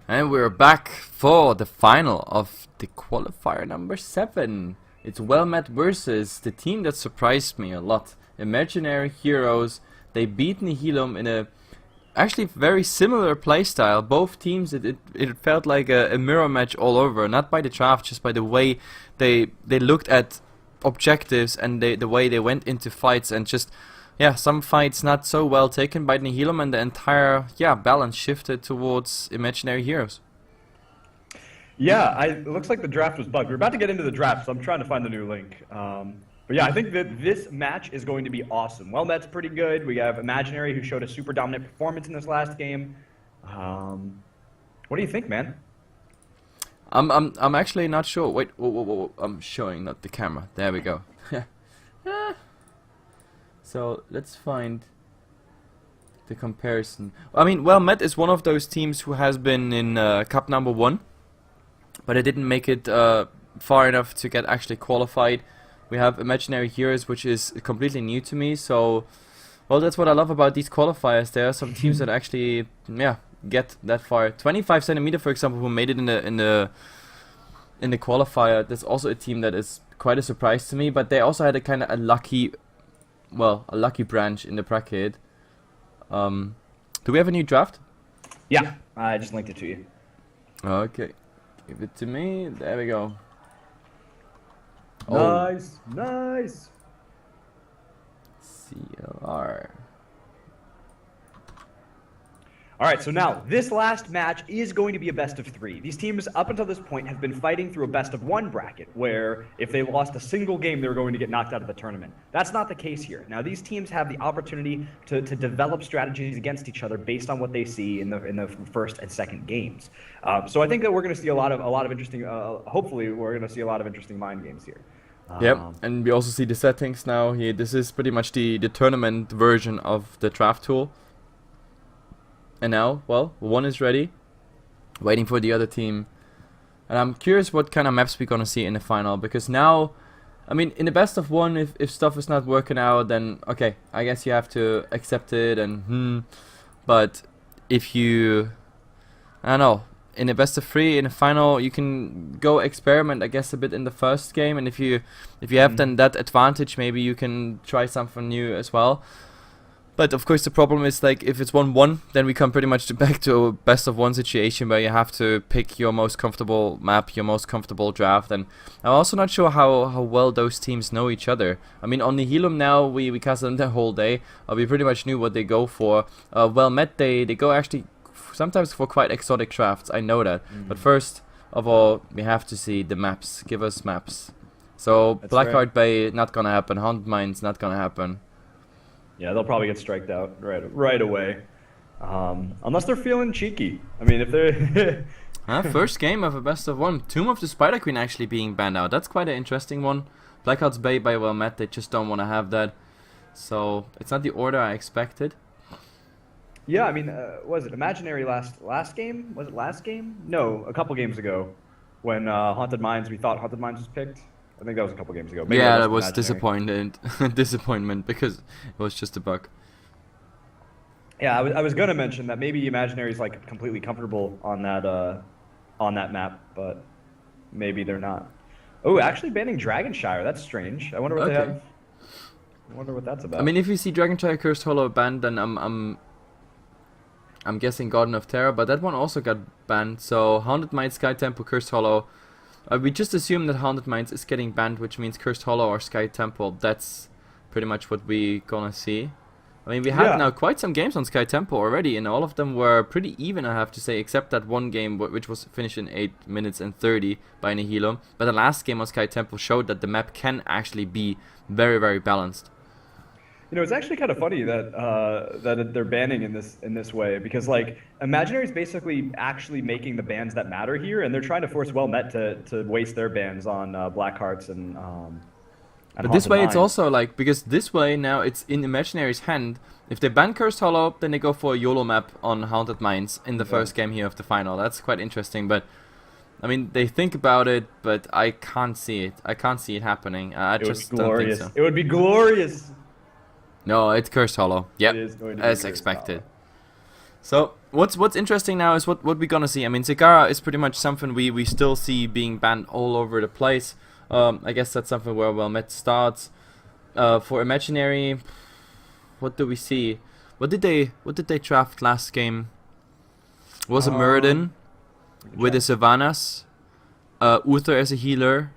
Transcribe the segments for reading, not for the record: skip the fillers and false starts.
And we're back for the final of the qualifier number 7. It's Well Met versus the team that surprised me a lot. Imaginary Heroes. They beat Nihilum in a actually very similar playstyle. Both teams, it felt like a mirror match all over. Not by the draft, just by the way they looked at objectives and the way they went into fights, and just some fights not so well taken by Nihilum, and the entire balance shifted towards Imaginary Heroes. Yeah, it looks like the draft was bugged. We're about to get into the draft, so I'm trying to find the new link. But yeah, I think that this match is going to be awesome. Well Met's pretty good. We have Imaginary, who showed a super dominant performance in this last game. What do you think, man? I'm actually not sure. Wait, whoa, I'm showing not the camera. There we go. So let's find the comparison. I mean, Well Met is one of those teams who has been in Cup number 1, but it didn't make it far enough to get actually qualified. We have Imaginary Heroes, which is completely new to me. So, well, that's what I love about these qualifiers. There are some teams that actually, get that far. 25 centimeter, for example, who made it in the qualifier. That's also a team that is quite a surprise to me. But they also had a kind of a lucky branch in the bracket. Do we have a new draft? Yeah, I just linked it to you. Okay, give it to me. There we go. Nice, nice. CLR. All right, so now this last match is going to be a best of 3. These teams up until this point have been fighting through a best of 1 bracket, where if they lost a single game, they were going to get knocked out of the tournament. That's not the case here. Now, these teams have the opportunity to develop strategies against each other based on what they see in the first and second games. So I think that we're going to see a lot of interesting. Hopefully, we're going to see a lot of interesting mind games here. Yep, and we also see the settings now here. This is pretty much the tournament version of the draft tool. And now, well, one is ready, waiting for the other team. And I'm curious what kind of maps we're gonna see in the final, because now, I mean, in the best of 1, if stuff is not working out, then okay, I guess you have to accept it, and but if you, I don't know, in the best of 3, in the final, you can go experiment, I guess, a bit in the first game, and if you have then that advantage, maybe you can try something new as well. But of course the problem is, like, if it's 1-1, then we come pretty much back to a best of 1 situation where you have to pick your most comfortable map, your most comfortable draft. And I'm also not sure how well those teams know each other. I mean, on Nihilum now, we cast them the whole day. We pretty much knew what they go for. Well Met, they go actually sometimes for quite exotic drafts, I know that. But first of all, we have to see the maps. Give us maps. So Blackheart Bay, not gonna happen. Haunted Mines, not gonna happen. Yeah, they'll probably get striked out right away, unless they're feeling cheeky. I mean, if they're first game of a best of 1, Tomb of the Spider Queen actually being banned out. That's quite an interesting one. Blackheart's Bay by Well Met, they just don't want to have that. So it's not the order I expected. Yeah, I mean, was it Imaginary last game? Was it last game? No, a couple games ago, when Haunted Mines, we thought Haunted Mines was picked. I think that was a couple games ago. Maybe that was disappointment because it was just a bug. Yeah, I was gonna mention that maybe Imaginary is like completely comfortable on that map, but maybe they're not. Oh, actually banning Dragonshire. That's strange. I wonder what they have. I wonder what that's about. I mean, if you see Dragonshire Cursed Hollow banned, then I'm guessing Garden of Terror, but that one also got banned. So Haunted Mines, Sky Temple, Cursed Hollow. We just assume that Haunted Mines is getting banned, which means Cursed Hollow or Sky Temple. That's pretty much what we gonna see. I mean, we had now quite some games on Sky Temple already, and all of them were pretty even, I have to say, except that one game which was finished in 8 minutes and 30 by Nihilum. But the last game on Sky Temple showed that the map can actually be very, very balanced. You know, it's actually kind of funny that that they're banning in this way, because like Imaginary is basically actually making the bans that matter here, and they're trying to force Well Met to waste their bans on Blackhearts and. But this way it's also like, because this way now it's in Imaginary's hand. If they ban Cursed Hollow, then they go for a YOLO map on Haunted Mines in the first game here of the final. That's quite interesting, but I mean, they think about it, but I can't see it. I can't see it happening. I just don't think so. It would be glorious. No, it's Cursed Hollow. Yep, It is going to be as Cursed expected. Hollow. So what's interesting now is what we're gonna see. I mean, Zagara is pretty much something we still see being banned all over the place. I guess that's something where Met starts. For Imaginary, what do we see? What did they draft last game? Was a Muradin with the Savannahs, Uther as a healer.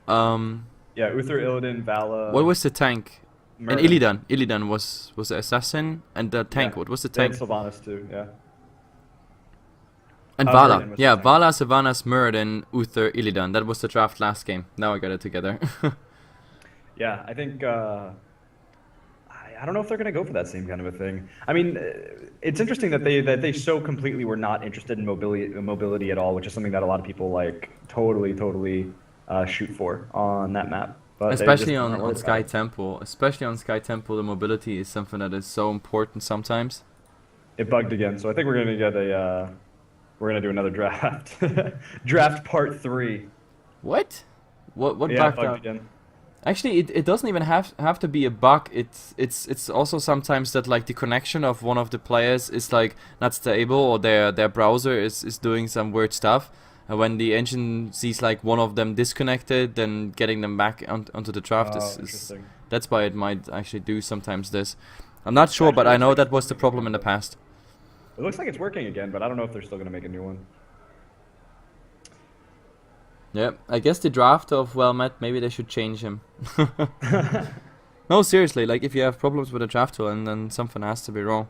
Yeah, Uther, Illidan, Vala. What was the tank? And Muradin. Illidan was the assassin, and the tank. Yeah. What was the They had tank? Sylvanas too, yeah. And Muradin Vala. was the Yeah, tank. Vala, Savannahs, Muradin, Uther, Illidan. That was the draft last game. Now I got it together. Yeah, I think I don't know if they're going to go for that same kind of a thing. I mean, it's interesting that they so completely were not interested in mobility at all, which is something that a lot of people like totally shoot for on that map. But they Especially just on aren't worried Sky about it. Temple. Especially on Sky Temple, the mobility is something that is so important sometimes. It bugged again, so I think we're going to get we're going to do another draft. Draft part 3. What? What Yeah, bugged bugged out? again. Actually, it doesn't even have to be a bug. It's also sometimes that like the connection of one of the players is like not stable, or their browser is doing some weird stuff. And when the engine sees like one of them disconnected, then getting them back onto the draft Oh, is interesting. that's why it might actually do sometimes this. I'm not sure, but I know that was the problem in the past. It looks like it's working again, but I don't know if they're still going to make a new one. Yeah, I guess the draft of Met, maybe they should change him. No, seriously, like if you have problems with a draft tool, and then something has to be wrong.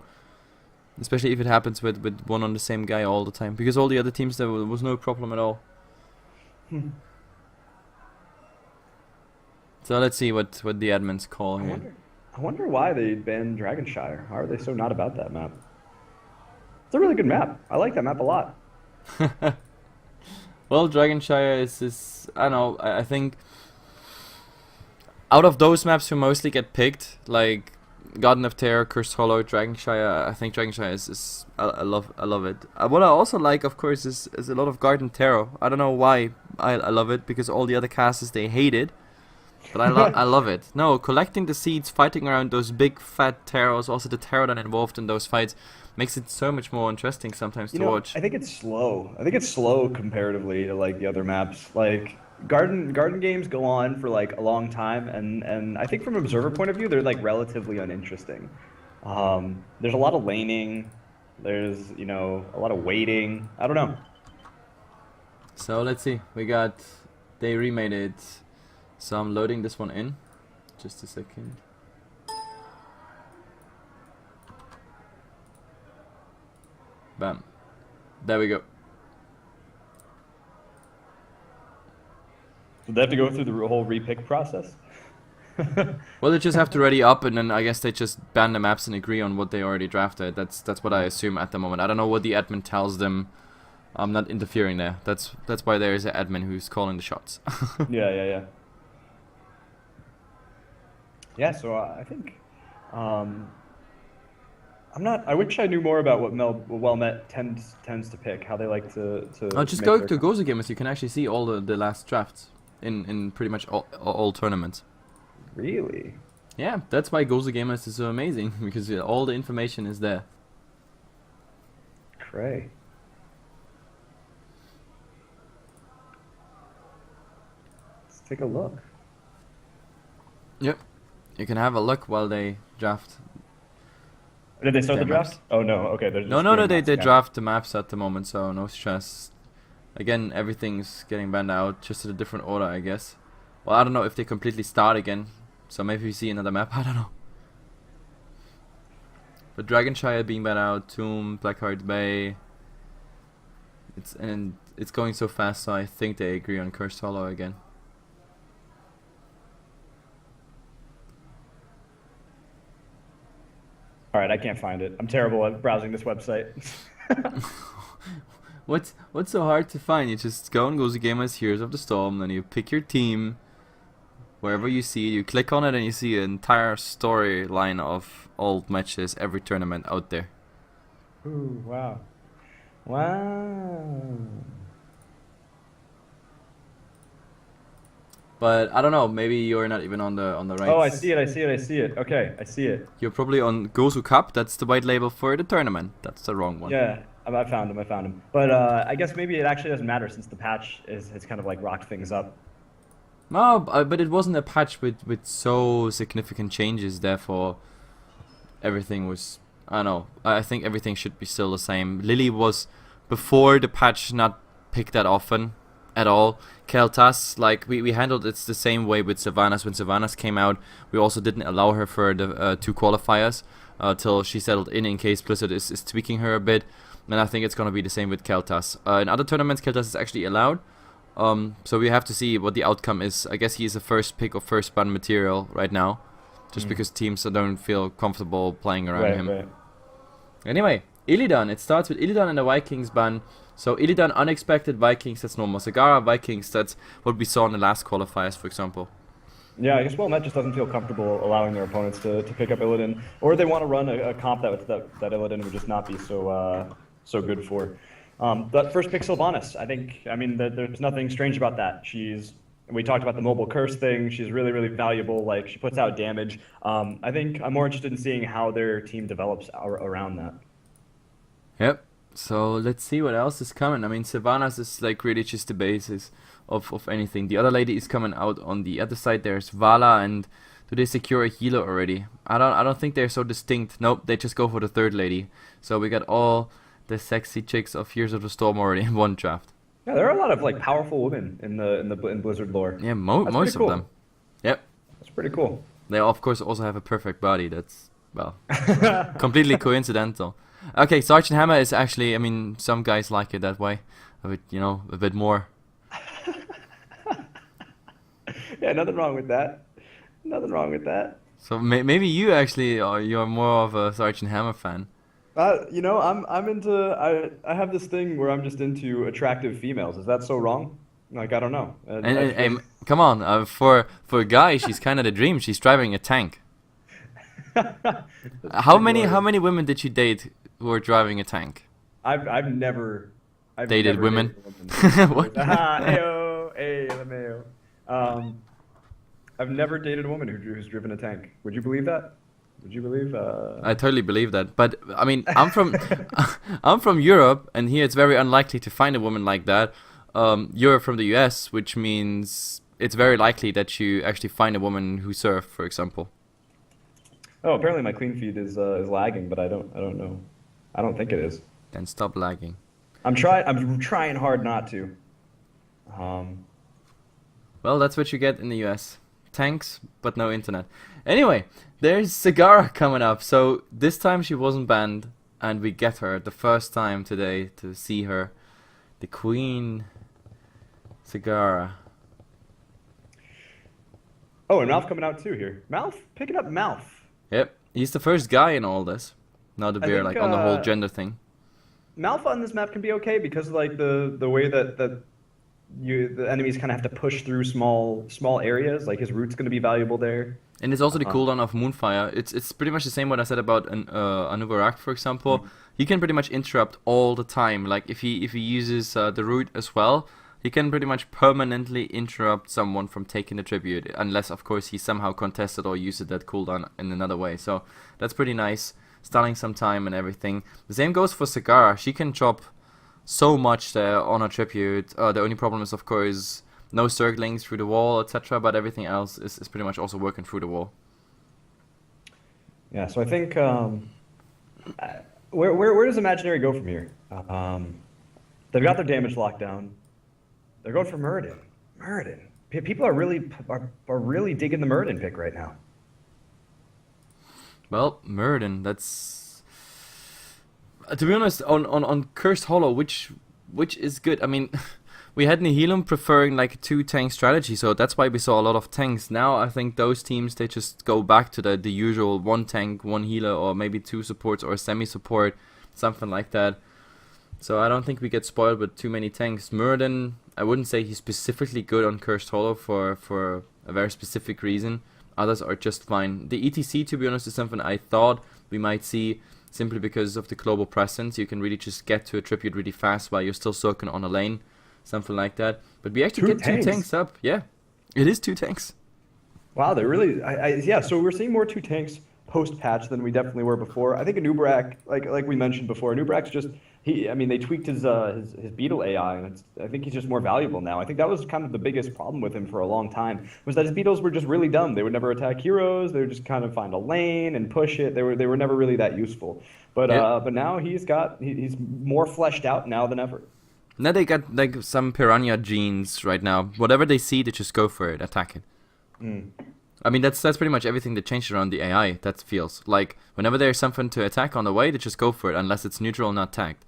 Especially if it happens with one on the same guy all the time. Because all the other teams, there was no problem at all. So let's see what the admins call here. I wonder why they banned Dragonshire. How are they so not about that map? It's a really good map. I like that map a lot. Well, Dragonshire is I don't know, I think out of those maps who mostly get picked, like Garden of Terror, Cursed Hollow, Dragonshire, I think Dragonshire is I love it. What I also like, of course, is a lot of Garden Terror. I don't know why I love it, because all the other casters, they hate it. But I love it. No, collecting the seeds, fighting around those big fat terrors, also the terror that involved in those fights, makes it so much more interesting sometimes to watch. I think it's slow. I think it's slow comparatively to like the other maps. Like garden games go on for like a long time, and I think from an observer point of view, they're like relatively uninteresting. There's a lot of laning. There's a lot of waiting. I don't know. So let's see. They remade it. So I'm loading this one in. Just a second. Bam. There we go. Did they have to go through the whole repick process? Well, they just have to ready up, and then I guess they just ban the maps and agree on what they already drafted. That's what I assume at the moment. I don't know what the admin tells them. I'm not interfering there. That's why there is an admin who's calling the shots. Yeah. Yeah, so I think I'm not. I wish I knew more about what Met tends to pick, how they like to. Just make go their to Gosugamers. You can actually see all the last drafts in pretty much all tournaments. Really? Yeah, that's why Gosugamers is so amazing, because all the information is there. Cray. Let's take a look. Yep. You can have a look while they draft. Did they start the their maps. draft? Oh no. Okay. They're just No, doing they maps, yeah. draft the maps at the moment, so no stress. Again, everything's getting banned out, just in a different order, I guess. Well, I don't know if they completely start again, so maybe we see another map, I don't know. But Dragonshire being banned out, Tomb, Blackheart Bay. It's going so fast, so I think they agree on Cursed Hollow again. All right, I can't find it. I'm terrible at browsing this website. What's so hard to find? You just go on Gosugamers, Heroes of the Storm, then you pick your team. Wherever you see it, you click on it, and you see an entire storyline of old matches, every tournament out there. Ooh, wow. Wow. But I don't know. Maybe you're not even on the right. Oh, I see it. Okay, I see it. You're probably on Gosu.cup. That's the white label for the tournament. That's the wrong one. Yeah, I found him. But I guess maybe it actually doesn't matter since the patch has kind of like rocked things up. No, but it wasn't a patch with so significant changes. Therefore, everything was. I don't know. I think everything should be still the same. Lily was before the patch not picked that often at all. Keltas, like we handled it the same way with Sylvanas. When Sylvanas came out, we also didn't allow her for the 2 qualifiers till she settled in case Blizzard is tweaking her a bit. And I think it's going to be the same with Keltas. In other tournaments, Keltas is actually allowed. So we have to see what the outcome is. I guess he is a first pick or first ban material right now. Just because teams don't feel comfortable playing around him. Right. Anyway, Illidan. It starts with Illidan and the Vikings ban. So Illidan, unexpected Vikings, that's normal. Sagara, Vikings, that's what we saw in the last qualifiers, for example. Yeah, I guess Met just doesn't feel comfortable allowing their opponents to pick up Illidan. Or they want to run a comp that Illidan would just not be so good for. But first pick Sylvanas. I mean, there's nothing strange about that. We talked about the mobile curse thing. She's really, really valuable. Like, she puts out damage. I think I'm more interested in seeing how their team develops around that. Yep. So let's see what else is coming. I mean, Sylvanas is like really just the basis of anything. The other lady is coming out on the other side. There's Vala, and do they secure a healer already? I don't think they're so distinct. Nope, they just go for the third lady. So we got all the sexy chicks of Heroes of the Storm already in one draft. Yeah, there are a lot of like powerful women in Blizzard lore. Yeah, most of them. Yep. That's pretty cool. They of course also have a perfect body. That's completely coincidental. Okay, Sergeant Hammer is actually, I mean, some guys like it that way, a bit more. Yeah, nothing wrong with that. So maybe you actually you're more of a Sergeant Hammer fan. I'm into. I have this thing where I'm just into attractive females. Is that so wrong? Like, I don't know. And come on, for a guy, she's kind of the dream. She's driving a tank. How many women did you date who were driving a tank? I've never dated women. What? Hey, LMAO. I've never dated a woman who's driven a tank. Would you believe that? Would you believe? I totally believe that. But I mean, I'm from Europe, and here it's very unlikely to find a woman like that. You're from the US, which means it's very likely that you actually find a woman who surfs, for example. Oh, apparently my clean feed is lagging, but I don't know. I don't think it is. Then stop lagging. I'm trying hard not to. Well, that's what you get in the US. Tanks, but no internet. Anyway, there's Sagara coming up. So this time she wasn't banned, and we get her the first time today to see her. The Queen Sagara. Oh, and Malf coming out too here. Malf? Picking up Malf. Yep, he's the first guy in all this. Now that we're like on the whole gender thing. Malf on this map can be okay because like the way that the enemies kind of have to push through small areas. Like his root's going to be valuable there. And it's also the cooldown of Moonfire. It's pretty much the same what I said about Anuvarak, for example. Mm-hmm. He can pretty much interrupt all the time. Like if he uses the root as well, he can pretty much permanently interrupt someone from taking the tribute, unless of course he somehow contested or uses that cooldown in another way. So that's pretty nice, stalling some time and everything. The same goes for Sagara. She can chop so much there on her tribute. The only problem is of course no circling through the wall, etc. But everything else is pretty much also working through the wall. Yeah, so I think where does Imaginary go from here? They've got their damage locked down. They're going for Muradin. People are really digging the Muradin pick right now. Well, Muradin, that's to be honest, on Cursed Hollow, which is good. I mean, we had Nihilum preferring like a 2-tank strategy, so that's why we saw a lot of tanks. Now I think those teams, they just go back to the usual 1 tank, 1 healer, or maybe 2 supports or a semi-support, something like that. So I don't think we get spoiled with too many tanks. Muradin, I wouldn't say he's specifically good on Cursed Hollow for a very specific reason. Others are just fine. The ETC, to be honest, is something I thought we might see simply because of the global presence. You can really just get to a tribute really fast while you're still soaking on a lane, something like that. But we actually get 2 tanks up, yeah. It is 2 tanks. Wow, they really, yeah. So we're seeing more two tanks post patch than we definitely were before. I think Anubrak, like we mentioned before, Anubrak's just he. I mean, they tweaked his Beetle AI, and I think he's just more valuable now. I think that was kind of the biggest problem with him for a long time was that his Beetles were just really dumb. They would never attack heroes. They would just kind of find a lane and push it. They were never really that useful. Yeah. But now he's more fleshed out now than ever. Now they got like some piranha genes right now. Whatever they see, they just go for it, attack it. I mean, that's pretty much everything that changed around the AI. That feels like whenever there's something to attack on the way, they just go for it, unless it's neutral and not tagged.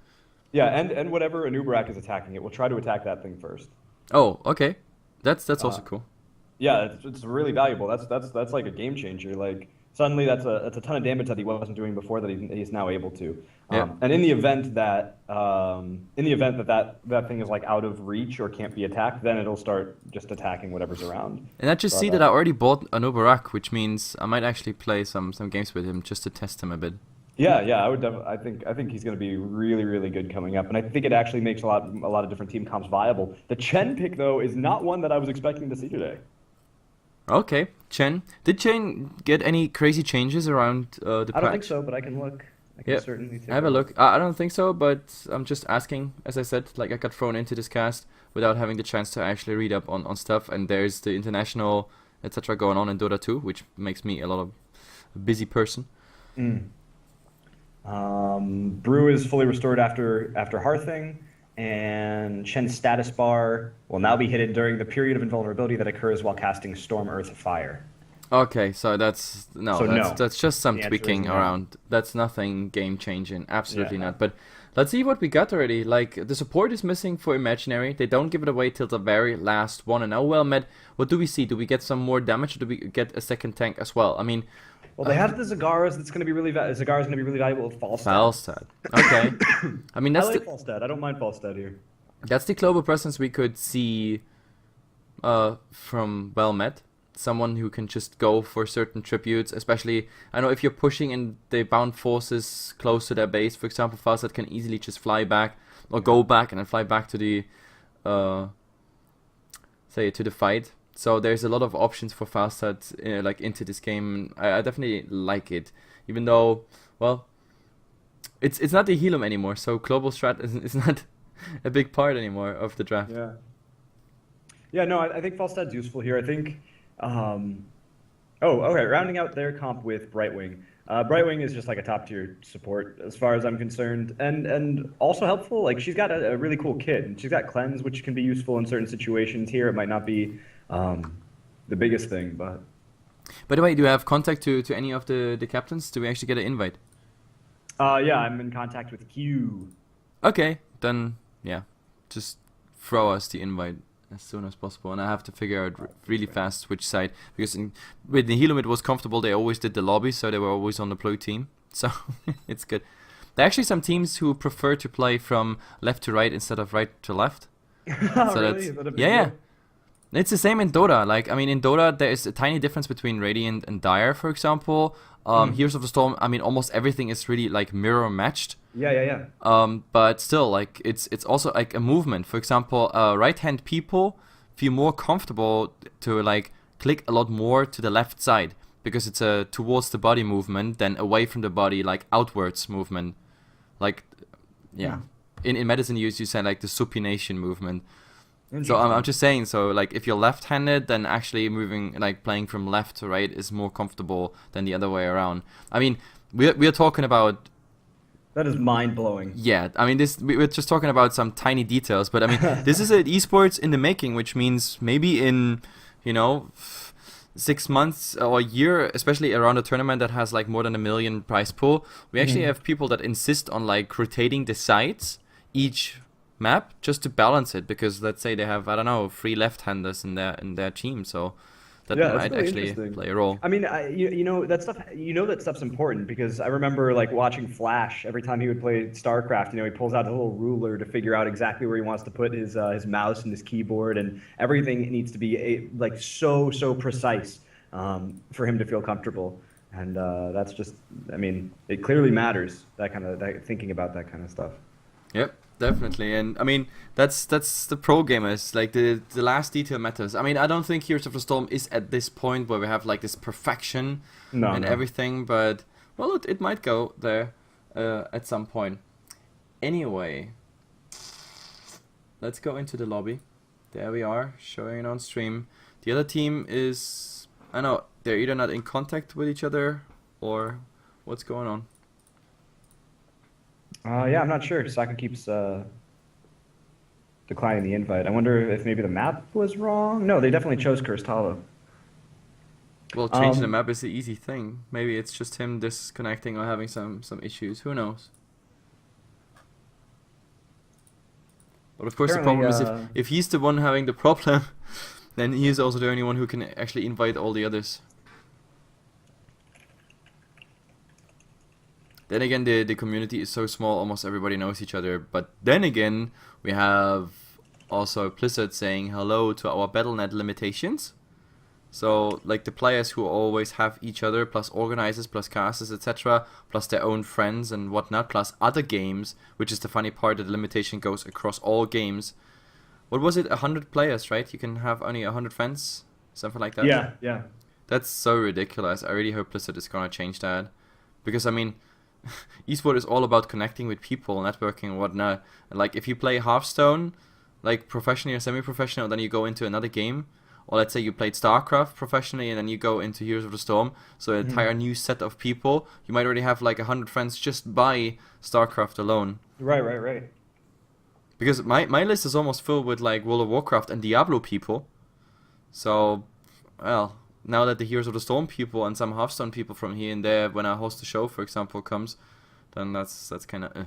Yeah, and whatever Anubrak is attacking it, will try to attack that thing first. Oh, okay, that's also cool. Yeah, it's really valuable. That's like a game changer. Like suddenly that's a ton of damage that he wasn't doing before that he's now able to. Yeah. And in the event that that thing is like out of reach or can't be attacked, then it'll start just attacking whatever's around. And I just see that I already bought an Uberak, which means I might actually play some games with him just to test him a bit. Yeah, I would I think he's going to be really, really good coming up, and I think it actually makes a lot of different team comps viable. The Chen pick though is not one that I was expecting to see today. Okay, Chen. Did Chen get any crazy changes around the patch? I don't think so, but I can look. I can certainly take have a look. I don't think so, but I'm just asking. As I said, like I got thrown into this cast without having the chance to actually read up on stuff, and there's the international etc. going on in Dota 2, which makes me a busy person. Brew is fully restored after Hearthing, and Chen's status bar will now be hidden during the period of invulnerability that occurs while casting Storm, Earth, Fire. Okay, so that's just some The answer tweaking is no. around. That's nothing game changing. Absolutely Yeah. not. But let's see what we got already. Like the support is missing for Imaginary. They don't give it away till the very last one. And now, well, Matt, what do we see? Do we get some more damage? Or do we get a second tank as well? I mean, Well, they have the Zagaras. That's going to be really Zagaras going to be really valuable with Falstad. Falstad. Okay. I mean, I that's like Falstad. I don't mind Falstad here. that's the global presence we could see from Well-Met. Someone who can just go for certain tributes, especially, I know if you're pushing and they bound forces close to their base, for example, Falstad can easily just fly back, or go back and then fly back to the, to the fight. So there's a lot of options for Falstad, like, into this game. I definitely like it, even though, well, it's not the Helium anymore, so global strat is not a big part anymore of the draft. Yeah, no, I think Falstad's useful here. I think, okay, rounding out their comp with Brightwing. Brightwing is just like a top tier support as far as I'm concerned, and also helpful. Like she's got a really cool kit, and she's got cleanse, which can be useful in certain situations. Here, it might not be the biggest thing, but. By the way, do you have contact to any of the captains? Do we actually get an invite? Yeah, I'm in contact with Q. Okay, then yeah, just throw us the invite as soon as possible, and I have to figure out really fast which side, because with the Helium it was comfortable. They always did the lobby, so they were always on the blue team, so it's good. There are actually some teams who prefer to play from left to right instead of right to left. Oh, So really? Is that a big yeah. deal? It's the same in Dota. Like, I mean, in Dota, there is a tiny difference between Radiant and Dire, for example. Heroes of the Storm, I mean, almost everything is really, like, mirror matched. Yeah. But still, like, it's also, like, a movement. For example, right-hand people feel more comfortable to, like, click a lot more to the left side, because it's a towards the body movement than away from the body, like, outwards movement. Like, yeah. In medicine, you say, like, the supination movement. So I'm just saying, so like if you're left-handed, then actually moving, like playing from left to right is more comfortable than the other way around. I mean, we're talking about. That is mind-blowing. Yeah, I mean we're just talking about some tiny details, but I mean this is an esports in the making, which means maybe in 6 months or a year, especially around a tournament that has like more than 1 million prize pool, we actually have people that insist on like rotating the sides each map just to balance it, because let's say they have, I don't know, 3 left-handers in their team, so that might really actually interesting. play a role. I mean, you know that stuff. You know that stuff's important, because I remember like watching Flash every time he would play StarCraft. You know, he pulls out a little ruler to figure out exactly where he wants to put his mouse and his keyboard, and everything needs to be like so precise for him to feel comfortable. And that's just, I mean, it clearly matters, that thinking about that kind of stuff. Yep. Definitely, and I mean that's the pro gamers. Like the last detail matters. I mean, I don't think Heroes of the Storm is at this point where we have like this perfection No, and no. everything, but well, it might go there at some point. Anyway, let's go into the lobby. There we are, showing it on stream. The other team is, I know they're either not in contact with each other or what's going on. Yeah, I'm not sure. Saka keeps declining the invite. I wonder if maybe the map was wrong. No, they definitely chose Cursed Hollow. Well, changing the map is the easy thing. Maybe it's just him disconnecting or having some issues. Who knows? But of course, the problem is if he's the one having the problem, then he is also the only one who can actually invite all the others. Then again, the community is so small, almost everybody knows each other. But then again, we have also Blizzard saying hello to our Battle.net limitations. So, like the players who always have each other, plus organizers, plus casters, etc., plus their own friends and whatnot, plus other games, which is the funny part, that the limitation goes across all games. What was it, 100 players, right? You can have only 100 friends? Something like that? Yeah, yeah. That's so ridiculous. I really hope Blizzard is gonna change that. Because, I mean, esports is all about connecting with people, networking and whatnot. And, like, if you play Hearthstone, like, professionally or semi-professional, then you go into another game. Or let's say you played StarCraft professionally and then you go into Heroes of the Storm, so an entire new set of people. You might already have like 100 friends just by StarCraft alone. Right. Because my list is almost filled with like World of Warcraft and Diablo people. So, well, now that the Heroes of the Storm people and some Hearthstone people from here and there, when I host a show, for example, comes, then that's kind of.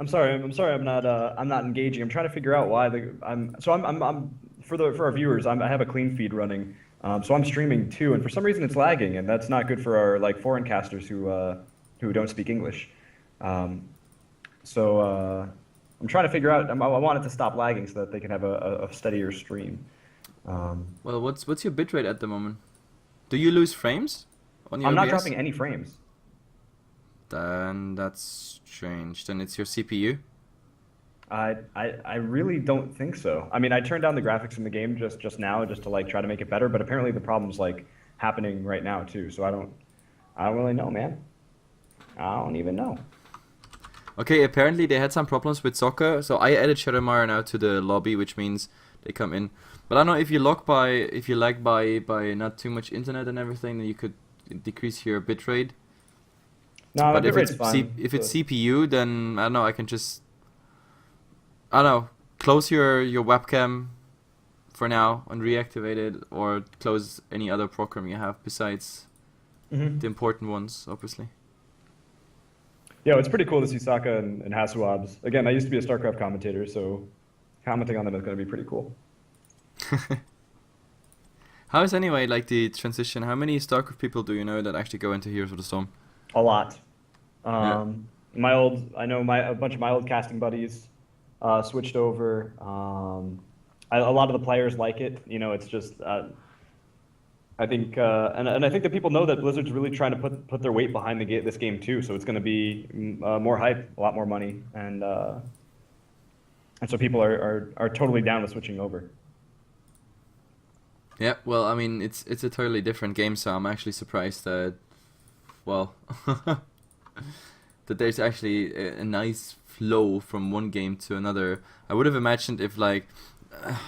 I'm sorry. I'm not engaging. I'm trying to figure out why I'm for our viewers. I have a clean feed running, so I'm streaming too, and for some reason it's lagging, and that's not good for our like foreign casters who don't speak English. So I'm trying to figure out. I want it to stop lagging so that they can have a steadier stream. Well, what's your bitrate at the moment? Do you lose frames on your I'm not OBS? dropping any frames. Then that's strange. Then it's your CPU? I really don't think so. I mean, I turned down the graphics in the game just now just to like try to make it better, but apparently the problem's like happening right now too. So I don't really know, man. I don't even know. Okay, apparently they had some problems with soccer, so I added Shadowmire now to the lobby, which means they come in. But I don't know if you lag by not too much internet and everything, then you could decrease your bitrate. No, but if fine. If it's CPU, then I don't know. I can just close your webcam for now and reactivate it, or close any other program you have besides the important ones, obviously. Yeah, it's pretty cool to see Saka and Hasuabs. Again, I used to be a StarCraft commentator, so commenting on them is going to be pretty cool. How is anyway like the transition? How many StarCraft people do you know that actually go into Heroes of the Storm? A lot. Yeah. A bunch of my old casting buddies switched over. A lot of the players like it. You know, it's just I think and I think that people know that Blizzard's really trying to put their weight behind this game too. So it's going to be more hype, a lot more money, and so people are totally down with switching over. Yeah, well, I mean, it's a totally different game, so I'm actually surprised that, well, that there's actually a nice flow from one game to another. I would have imagined if, like,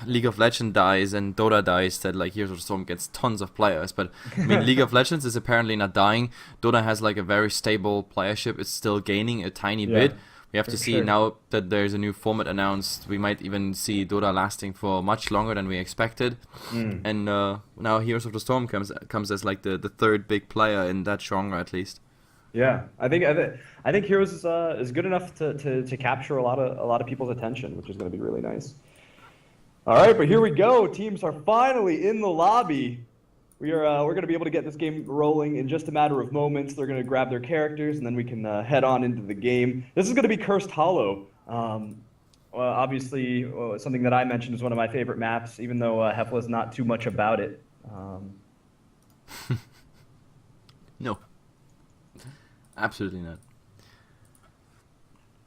League of Legends dies and Dota dies, that, like, Heroes of the Storm gets tons of players. But, I mean, League of Legends is apparently not dying. Dota has, like, a very stable playership. It's still gaining a tiny bit. We have to see now that there's a new format announced. We might even see Dota lasting for much longer than we expected. And now Heroes of the Storm comes as like the third big player in that genre, at least. Yeah, I think Heroes is good enough to capture a lot of people's attention, which is going to be really nice. All right, but here we go. Teams are finally in the lobby. We're going to be able to get this game rolling in just a matter of moments. They're going to grab their characters, and then we can head on into the game. This is going to be Cursed Hollow. Well, obviously, something that I mentioned is one of my favorite maps, even though Hefla's not too much about it. No. Absolutely not.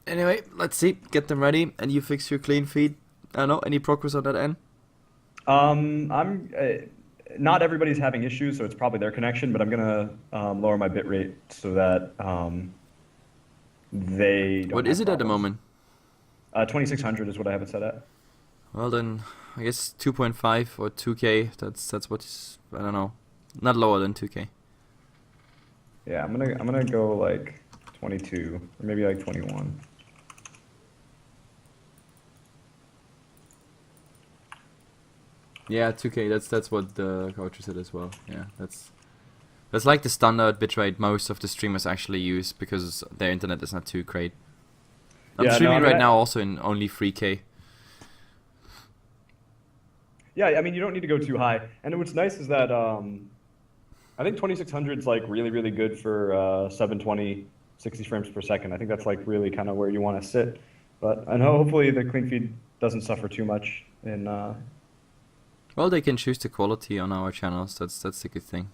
Anyway, let's see. Get them ready, and you fix your clean feed. I don't know. Any progress on that end? I'm not everybody's having issues, so it's probably their connection. But I'm gonna lower my bit rate so that they don't What have is it at the problems. moment? 2600 is what I have it set at. Well then, I guess 2.5 or 2K. That's what's, I don't know, not lower than 2K. Yeah, I'm gonna go like 22 or maybe like 21. Yeah, 2K. That's what the coach said as well. Yeah, that's like the standard bitrate most of the streamers actually use because their internet is not too great. I'm Yeah, no, streaming I mean, right now also in only 3K. Yeah, I mean, you don't need to go too high. And what's nice is that I think 2600 is like really, really good for 720, 60 frames per second. I think that's like really kind of where you want to sit. But I know hopefully the clean feed doesn't suffer too much in. Well, they can choose the quality on our channels. That's the good thing.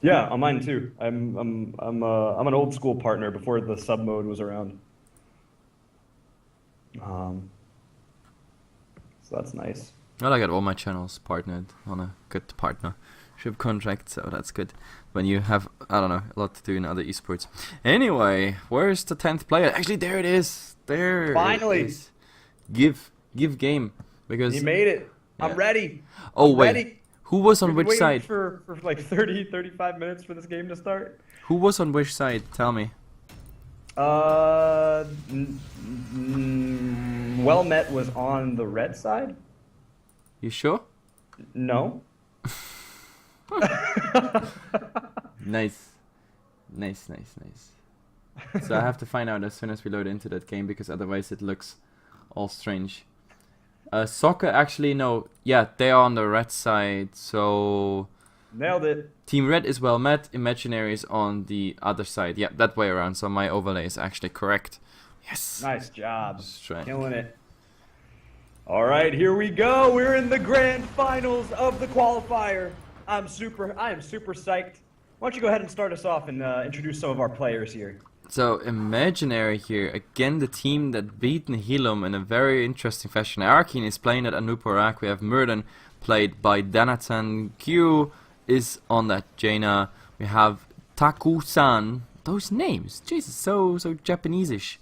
Yeah, on mine too. I'm an old school partner before the sub mode was around. So that's nice. Well, I got all my channels partnered on a good partnership contract, so that's good. When you have, I don't know, a lot to do in other esports. Anyway, where's the 10th player? Actually, there it is. There. Finally. It is. Give game because. You made it. Yeah. I'm ready. Oh I'm wait, ready. who was on We've which been waiting side? for like 30, 35 minutes for this game to start. Who was on which side? Tell me. Well Met was on the red side. You sure? No. Nice. So I have to find out as soon as we load into that game because otherwise it looks all strange. Soccer, actually, no. Yeah, they are on the red side, so... Nailed it. Team Red is well met, Imaginary is on the other side. Yeah, that way around, so my overlay is actually correct. Yes! Nice job. Straight. Killing it. All right, here we go. We're in the grand finals of the qualifier. I am super psyched. Why don't you go ahead and start us off and introduce some of our players here. So, Imaginary here, again the team that beat Nihilum in a very interesting fashion. Arkin is playing at Anuparak, we have Murden played by Danatan, Q is on that Jaina, we have Taku-san, those names, Jesus, so Japanese-ish.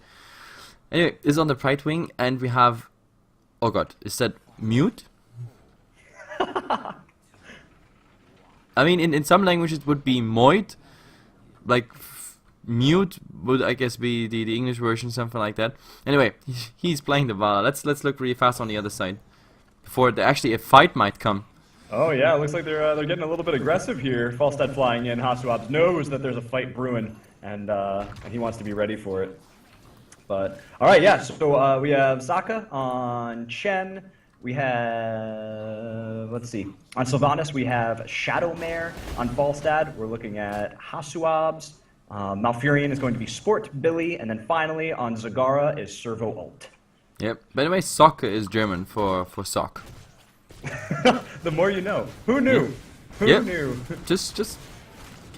Anyway, is on the Pride Wing, and we have, oh god, is that Mute? I mean, in some languages it would be Moit, like... Mute would, I guess, be the English version, something like that. Anyway, he's playing the Vala. Let's look really fast on the other side before actually a fight might come. Oh yeah, it looks like they're getting a little bit aggressive here. Falstad flying in. Hasuabs knows that there's a fight brewing, and he wants to be ready for it. But all right, yeah. So we have Saka on Chen. We have, let's see, on Sylvanas we have Shadowmare. On Falstad we're looking at Hasuabs. Malfurion is going to be Sport Billy, and then finally on Zagara is Servo Ult. Yep. By the way, soccer is German for sock. The more you know. Who knew? Who Yep. knew? Just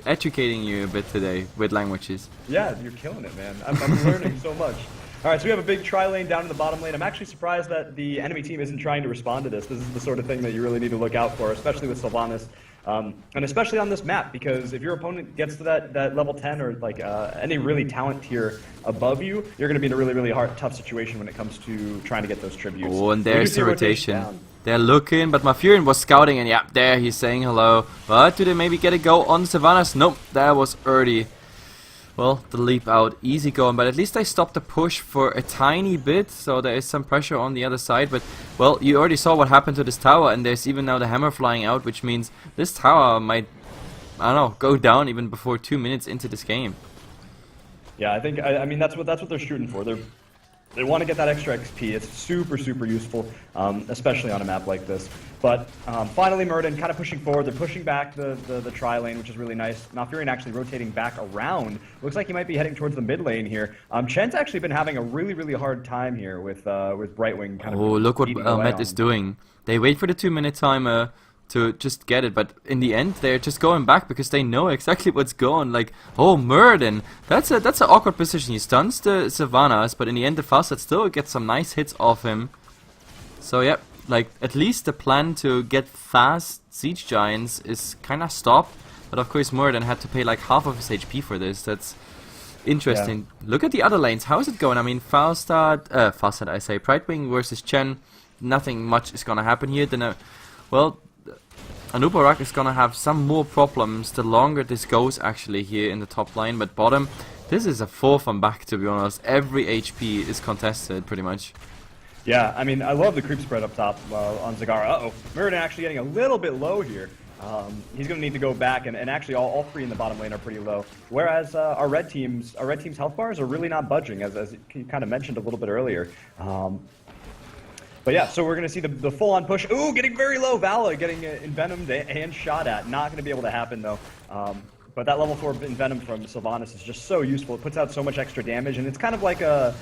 educating you a bit today with languages. Yeah, you're killing it, man. I'm learning so much. All right, so we have a big tri-lane down in the bottom lane. I'm actually surprised that the enemy team isn't trying to respond to this. This is the sort of thing that you really need to look out for, especially with Sylvanas. And especially on this map, because if your opponent gets to that level 10 or like any really talent tier above you, you're going to be in a really, really tough situation when it comes to trying to get those tributes. Oh, and We do there's see the a rotation. They're looking, but Malfurion was scouting, and yeah, there he's saying hello. But do they maybe get a go on Sylvanas? Nope, that was early. Well, the leap out, easy going, but at least I stopped the push for a tiny bit, so there is some pressure on the other side, but, well, you already saw what happened to this tower, and there's even now the hammer flying out, which means this tower might, I don't know, go down even before 2 minutes into this game. Yeah, I mean that's what they're shooting for. They want to get that extra XP. It's super, super useful, especially on a map like this. But finally, Murden kind of pushing forward. They're pushing back the tri-lane, which is really nice. Malfurion actually rotating back around. Looks like he might be heading towards the mid lane here. Chen's actually been having a really, really hard time here with Brightwing kind of. Oh, look what eating away Met on is him. doing. They wait for the 2 minute timer. to just get it, but in the end they're just going back because they know exactly what's going. Like, oh, Muradin, that's an awkward position. He stuns the Sylvanas, but in the end the Falstad still gets some nice hits off him. So yeah, like at least the plan to get fast Siege Giants is kind of stopped, but of course Muradin had to pay like half of his HP for this. That's interesting. Yeah. Look at the other lanes. How is it going? I mean, Falstad I say, Brightwing versus Chen. Nothing much is gonna happen here. Then, well, Anubarak is gonna have some more problems the longer this goes actually here in the top lane, but bottom, this is a forth and back, to be honest. Every HP is contested pretty much. Yeah, I mean, I love the creep spread up top on Zagara. Uh-oh, Muradin actually getting a little bit low here. He's going to need to go back, and actually all three in the bottom lane are pretty low. Whereas our red team's health bars are really not budging, as you kind of mentioned a little bit earlier. But yeah, so we're going to see the full-on push. Ooh, getting very low. Vala getting envenomed and shot at. Not going to be able to happen, though. But that level 4 Envenom from Sylvanas is just so useful. It puts out so much extra damage, and it's kind of like a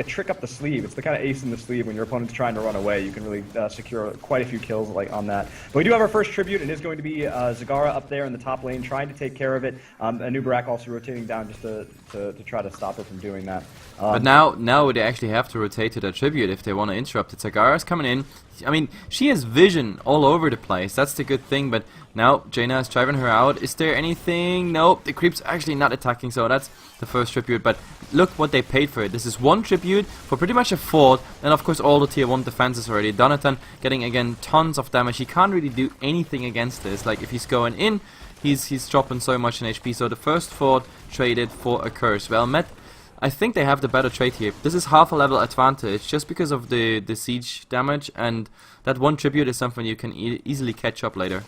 trick up the sleeve. It's the kind of ace in the sleeve when your opponent's trying to run away. You can really secure quite a few kills like on that. But we do have our first tribute, and it's going to be Zagara up there in the top lane trying to take care of it. Anubarak also rotating down just to try to stop her from doing that. But now they actually have to rotate to the tribute if they want to interrupt it. Zagara's coming in. I mean, she has vision all over the place. That's the good thing. But now Jaina is driving her out. Is there anything? Nope. The creep's actually not attacking. So that's the first tribute. But look what they paid for it. This is one tribute for pretty much a fort. And of course all the tier 1 defenses already. Donatan getting again tons of damage. He can't really do anything against this. Like if he's going in, he's dropping so much in HP. So the first fort traded for a curse. Well met. I think they have the better trade here. This is half a level advantage just because of the siege damage, and that one tribute is something you can easily catch up later.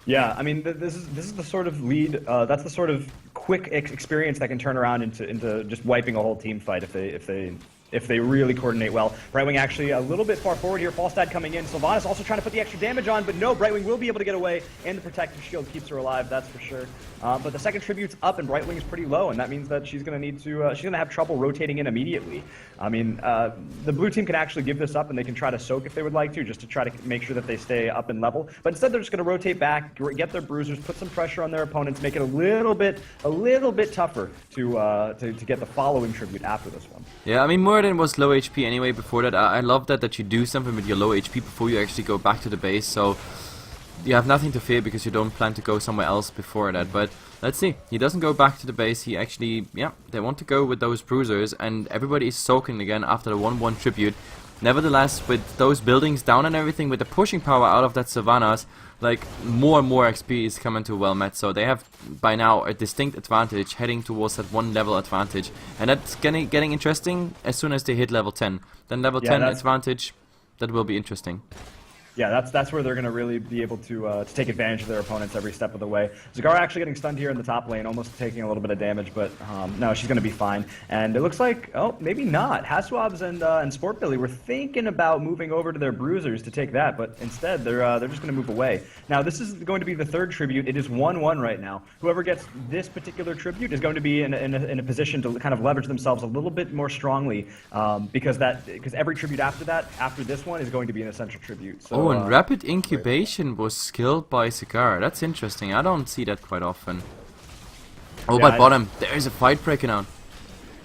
Yeah, I mean, this is the sort of lead. That's the sort of quick experience that can turn around into just wiping a whole team fight if they really coordinate well. Brightwing actually a little bit far forward here. Falstad coming in. Sylvanas also trying to put the extra damage on, but no, Brightwing will be able to get away, and the protective shield keeps her alive, that's for sure. But the second tribute's up, and Brightwing is pretty low, and that means that she's going to need to, she's going to have trouble rotating in immediately. I mean, the blue team can actually give this up, and they can try to soak if they would like to, just to try to make sure that they stay up in level. But instead, they're just going to rotate back, get their bruisers, put some pressure on their opponents, make it a little bit tougher to get the following tribute after this one. Yeah, I mean, Muradin was low HP anyway before that. I love that you do something with your low HP before you actually go back to the base, so you have nothing to fear because you don't plan to go somewhere else before that. But let's see, he doesn't go back to the base. He actually, yeah, they want to go with those bruisers, and everybody is soaking again after the 1-1 tribute. Nevertheless, with those buildings down and everything, with the pushing power out of that Sylvanas, like more and more XP is coming to well met, so they have by now a distinct advantage heading towards that 1 level advantage, and that's getting interesting as soon as they hit level 10. Then level 10 advantage, that will be interesting. Yeah, that's where they're going to really be able to take advantage of their opponents every step of the way. Zagara actually getting stunned here in the top lane, almost taking a little bit of damage, but no, she's going to be fine. And it looks like, oh, maybe not. Haswabs and Sport Billy were thinking about moving over to their bruisers to take that, but instead they're just going to move away. Now, this is going to be the third tribute. It is 1-1 right now. Whoever gets this particular tribute is going to be in a position to kind of leverage themselves a little bit more strongly, because every tribute after this one, is going to be an essential tribute. So, and rapid incubation was skilled by Zagara. That's interesting. I don't see that quite often. Oh, yeah, by bottom, there's a fight breaking out.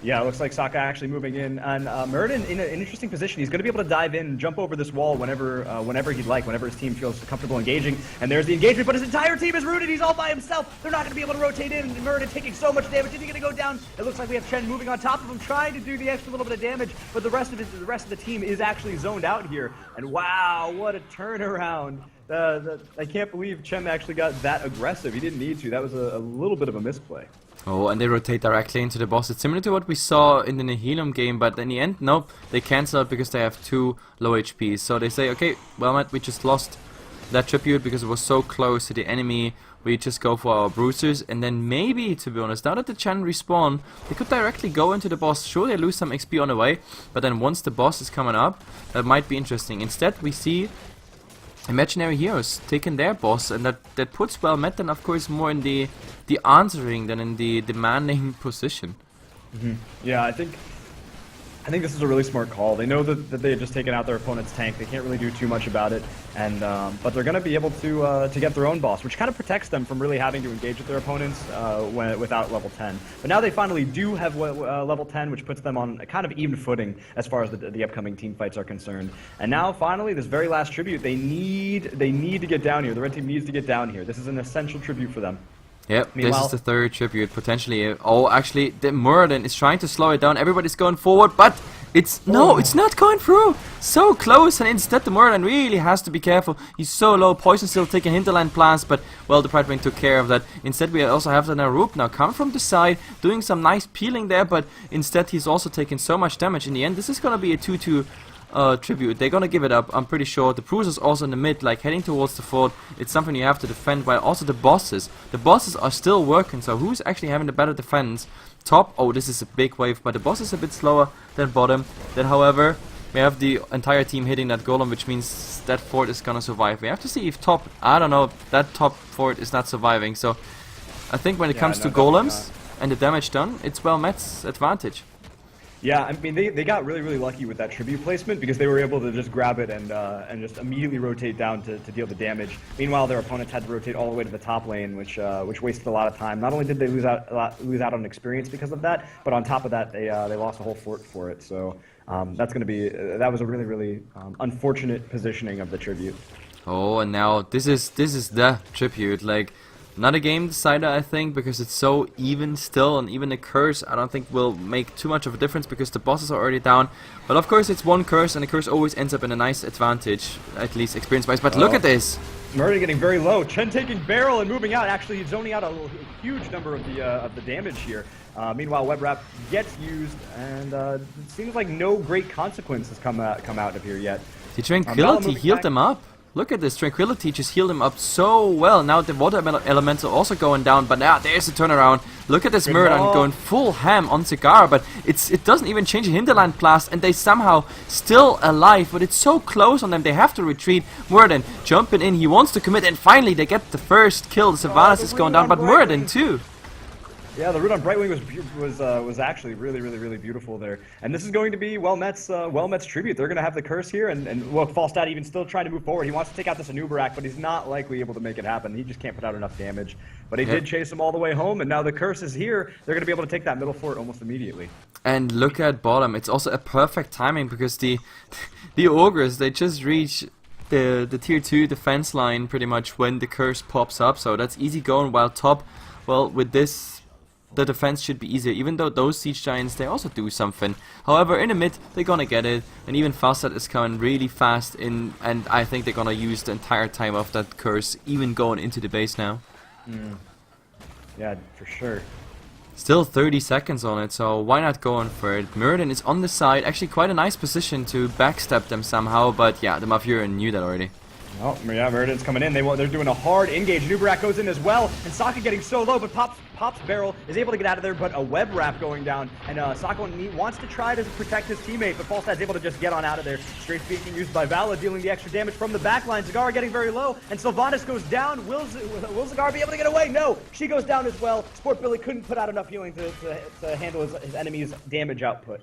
Yeah, it looks like Saka actually moving in, and Muradin in an interesting position. He's going to be able to dive in, jump over this wall whenever he'd like, whenever his team feels comfortable engaging. And there's the engagement, but his entire team is rooted. He's all by himself. They're not going to be able to rotate in. Muradin taking so much damage. Is he going to go down? It looks like we have Chen moving on top of him, trying to do the extra little bit of damage, but the rest of the team is actually zoned out here. And wow, what a turnaround! I can't believe Chen actually got that aggressive. He didn't need to. That was a little bit of a misplay. Oh, and they rotate directly into the boss. It's similar to what we saw in the Nihilum game, but in the end, nope. They cancel it because they have 2 low HPs. So they say, okay, well, Matt, we just lost that tribute because it was so close to the enemy. We just go for our bruisers, and then maybe, to be honest, now that the Chen respawn, they could directly go into the boss. Sure, they lose some XP on the way, but then once the boss is coming up, that might be interesting. Instead, we see Imaginary Heroes taking their boss, and that puts well met then of course more in the answering than in the demanding position. Yeah, I think I think this is a really smart call. They know that they had just taken out their opponent's tank. They can't really do too much about it, and but they're going to be able to get their own boss, which kind of protects them from really having to engage with their opponents without level 10. But now they finally do have level 10, which puts them on a kind of even footing as far as the upcoming team fights are concerned. And now finally, this very last tribute, they need to get down here. The red team needs to get down here. This is an essential tribute for them. Yep, this is the third tribute, potentially. Oh, actually, the Muradin is trying to slow it down. Everybody's going forward, but it's not going through. So close, and instead the Muradin really has to be careful. He's so low. Poison still taking Hinterland Blast, but, well, the Pride Wing took care of that. Instead, we also have the Narup now come from the side, doing some nice peeling there, but instead he's also taking so much damage. In the end, this is going to be a 2-2 tribute. They're gonna give it up, I'm pretty sure. The Bruiser's also in the mid, like heading towards the fort. It's something you have to defend, while also the bosses are still working, so who's actually having the better defense? Top, oh, this is a big wave, but the boss is a bit slower than bottom. Then, however, we have the entire team hitting that golem, which means that fort is gonna survive. We have to see if top, I don't know, that top fort is not surviving. So I think when it comes to golems and the damage done, it's well Met's advantage. Yeah, I mean, they got really lucky with that tribute placement because they were able to just grab it and just immediately rotate down to deal the damage. Meanwhile, their opponents had to rotate all the way to the top lane, which wasted a lot of time. Not only did they lose out on experience because of that, but on top of that, they lost a whole fort for it. So that was a really unfortunate positioning of the tribute. Oh, and now this is the tribute, like. Not a game decider, I think, because it's so even still, and even a curse I don't think will make too much of a difference because the bosses are already down. But of course it's one curse, and the curse always ends up in a nice advantage, at least experience-wise. But look at this! Murray getting very low. Chen taking barrel and moving out. Actually, he's zoning out a huge number of the damage here. Meanwhile, Web Wrap gets used, and it seems like no great consequences come out of here yet. The Tranquility healed them up. Look at this, Tranquility just healed him up so well. Now the water elements are also going down, but now there's a turnaround. Look at this Muradin going full ham on Cigar, but it doesn't even change the Hinterland Blast, and they somehow still alive, but it's so close on them, they have to retreat. Muradin jumping in, he wants to commit, and finally they get the first kill. The Sylvanas is going down, but Muradin too. Yeah, the root on Brightwing was actually really beautiful there, and this is going to be Met's tribute. They're going to have the curse here, and well, Falstad even still trying to move forward. He wants to take out this Anubarak, but he's not likely able to make it happen. He just can't put out enough damage. But he did chase him all the way home, and now the curse is here. They're going to be able to take that middle fort almost immediately. And look at bottom. It's also a perfect timing because the ogres, they just reach the tier 2 defense line pretty much when the curse pops up. So that's easy going. While top, well, with this, the defense should be easier, even though those siege giants, they also do something. However, in the mid, they're gonna get it, and even Falstad is coming really fast in, and I think they're gonna use the entire time of that curse, even going into the base now. Yeah, for sure. Still 30 seconds on it, so why not going for it? Muradin is on the side, actually quite a nice position to backstab them somehow, but yeah, the Mafuran knew that already. Oh, yeah, Muradin's coming in. They're doing a hard engage. Nubarak goes in as well, and Sokka getting so low, but Pop's barrel is able to get out of there, but a web wrap going down, and Sokka wants to try to protect his teammate, but Falstad's able to just get on out of there. Straight speed being used by Vala, dealing the extra damage from the backline. Zagara getting very low, and Sylvanas goes down. Will Zagara be able to get away? No, she goes down as well. Sport Billy couldn't put out enough healing to handle his enemy's damage output.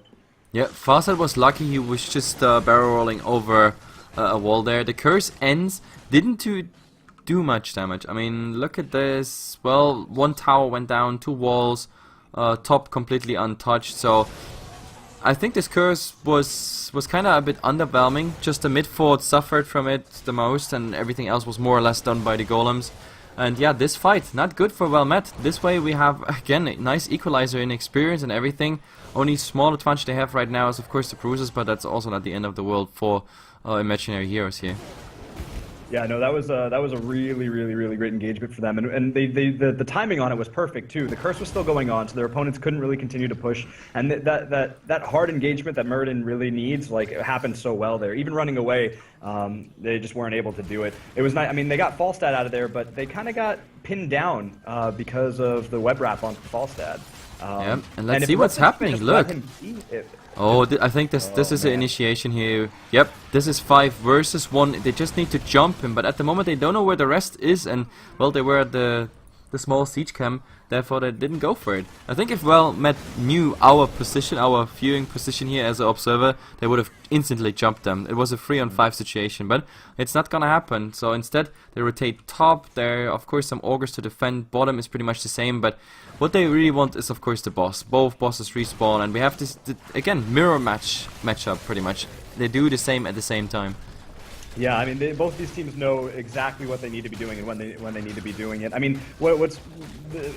Yeah, Falstad was lucky. He was just barrel rolling over a wall there. The curse ends, didn't do much damage. I mean, look at this. Well, one tower went down, 2 walls, top completely untouched. So I think this curse was kind of a bit underwhelming. Just the mid fort suffered from it the most, and everything else was more or less done by the golems. And yeah, this fight, not good for Met. This way we have, again, a nice equalizer in experience and everything. Only small advantage they have right now is of course the bruises, but that's also not the end of the world for imaginary heroes here. Yeah, no, that was a really great engagement for them, and the timing on it was perfect too. The curse was still going on, so their opponents couldn't really continue to push, and that hard engagement that Muradin really needs, like, it happened so well there. Even running away, they just weren't able to do it. It was nice. I mean, they got Falstad out of there, but they kind of got pinned down because of the web wrap on Falstad. Yeah, and let's see what's happening. Look. Oh, I think this is the initiation here. Yep, this is 5 versus 1. They just need to jump him, but at the moment they don't know where the rest is, and well, they were at the the small siege camp, therefore they didn't go for it. I think if Well-Met knew our position, our viewing position here as an observer, they would have instantly jumped them. It was a 3-on-5 situation, but it's not gonna happen. So instead, they rotate top. There are of course some augurs to defend. Bottom is pretty much the same, but what they really want is of course the boss. Both bosses respawn, and we have this again mirror matchup pretty much. They do the same at the same time. Yeah, I mean, both these teams know exactly what they need to be doing and when they need to be doing it. I mean, what's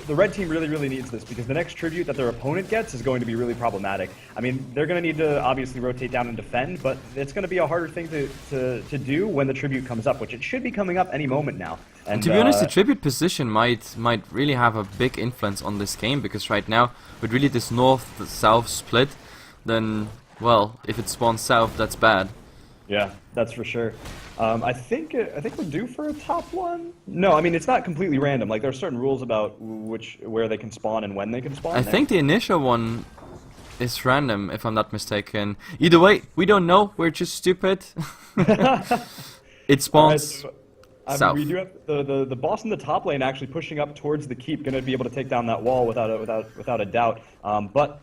the red team really needs this, because the next tribute that their opponent gets is going to be really problematic. I mean, they're going to need to obviously rotate down and defend, but it's going to be a harder thing to do when the tribute comes up, which it should be coming up any moment now. And to be honest, the tribute position might really have a big influence on this game, because right now with really this north-south split, then well, if it spawns south, that's bad. Yeah, that's for sure. I think we're due for a top one. No, I mean it's not completely random. Like there are certain rules about where they can spawn and when they can spawn. I think the initial one is random, if I'm not mistaken. Either way, we don't know. We're just stupid. It spawns south. We do have the boss in the top lane actually pushing up towards the keep, going to be able to take down that wall without a doubt. But